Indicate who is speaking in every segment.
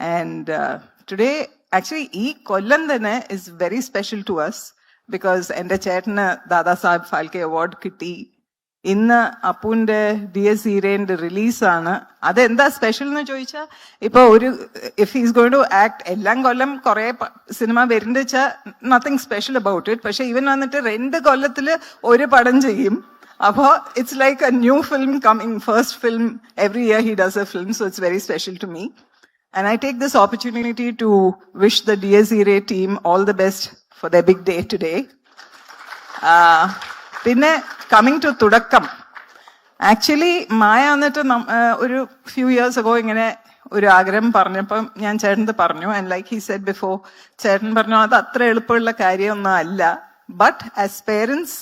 Speaker 1: And today, actually, ഈ കൊല്ലം തന്നെ is very special to us because എൻ്റെ ചേട്ടന് ദാദാ സാഹബ് ഫാൽക്കെ അവാർഡ് കിട്ടി. ഇന്ന് അപ്പുവിന്റെ DS ഹീറോയിന്റെ റിലീസാണ്. അതെന്താ സ്പെഷ്യൽ എന്ന് ചോദിച്ചാൽ, ഇപ്പൊ ഒരു if he's going to act, എല്ലാം കൊല്ലം കുറെ സിനിമ വരുന്നുണ്ട് വെച്ചാൽ നത്തിങ് സ്പെഷ്യൽ അബൌട്ട് ഇറ്റ്. പക്ഷെ ഇവൻ വന്നിട്ട് 2 കൊല്ലത്തില് ഒരു പടം ചെയ്യും. അപ്പോ it's like a new film coming, first film. Every year he does a film, so it's very special to me. And I take this opportunity to wish the DS Hero team all the best for their big day today. പിന്നെ coming to തുടക്കം, actually മായ വന്നിട്ട് ഒരു few years ago ഇങ്ങനെ ഒരു ആഗ്രഹം പറഞ്ഞപ്പം ഞാൻ ചേട്ടന് പറഞ്ഞു. And like he said before, ചേട്ടൻ പറഞ്ഞു അത് അത്ര എളുപ്പമുള്ള കാര്യമൊന്നും അല്ല. ബട്ട് ആസ് പേരൻസ്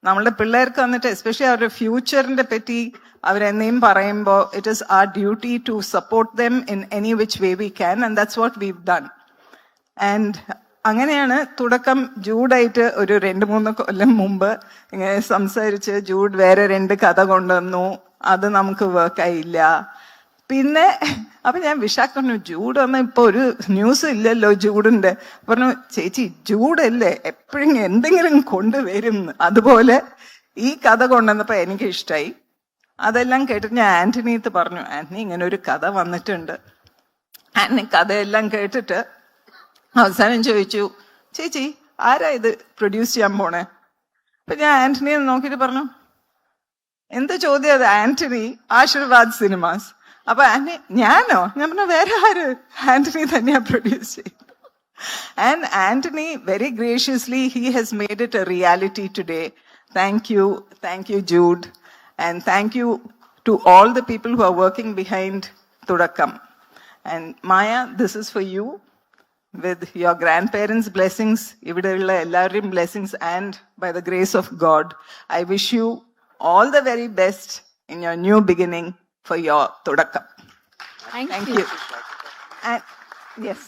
Speaker 1: നമ്മളുടെ പിള്ളേർക്ക് വന്നിട്ട് എസ്പെഷ്യലി അവരുടെ ഫ്യൂച്ചറിന്റെ പറ്റി അവരെന്നെയും പറയുമ്പോൾ it is our duty to support them in any which way we can, and that's what we've done. And അങ്ങനെയാണ് തുടക്കം ജൂഡായിട്ട് ഒരു 2-3 കൊല്ലം മുമ്പ് ഇങ്ങനെ സംസാരിച്ച് ജൂഡ് വേറെ 2 കഥ കൊണ്ടുവന്നു. അത് നമുക്ക് വർക്കായില്ല. പിന്നെ അപ്പൊ ഞാൻ വിശാഖ് പറഞ്ഞു, ജൂഡ് വന്ന ഇപ്പൊ ഒരു ന്യൂസ് ഇല്ലല്ലോ ജൂഡിന്റെ. പറഞ്ഞു, ചേച്ചി ജൂഡല്ലേ എപ്പോഴും എന്തെങ്കിലും കൊണ്ടുവരും. അതുപോലെ ഈ കഥ കൊണ്ടുവന്നപ്പോ എനിക്ക് ഇഷ്ടായി. അതെല്ലാം കേട്ടിട്ട് ഞാൻ ആന്റണിയത്ത് പറഞ്ഞു, ആന്റണി ഇങ്ങനെ ഒരു കഥ വന്നിട്ടുണ്ട്. ആന്റണി കഥയെല്ലാം കേട്ടിട്ട് അവസാനം ചോദിച്ചു, ചേച്ചി ആരാ ഇത് പ്രൊഡ്യൂസ് ചെയ്യാൻ പോണേ? അപ്പൊ ഞാൻ ആന്റണിയെ നോക്കിയിട്ട് പറഞ്ഞു, എന്ത് ചോദ്യം അത്? ആന്റണി, ആശീർവാദ് സിനിമാസ്. അപ്പൊ ആന്റണി, ഞാനോ? ഞാൻ പറഞ്ഞു, വേറെ ആര്? ആന്റണി തന്നെയാ പ്രൊഡ്യൂസ് ചെയ്യുന്നത്. And Antony very graciously he has made it A reality today. Thank you Jude. And thank you to all the people who are working behind Thudakkam. And Maya, this is for you. With your grandparents' blessings, ividella ellavariyum blessings, and by the grace of God, I wish you all the very best in your new beginning for your Thudakkam.
Speaker 2: Thank you.
Speaker 1: And yes.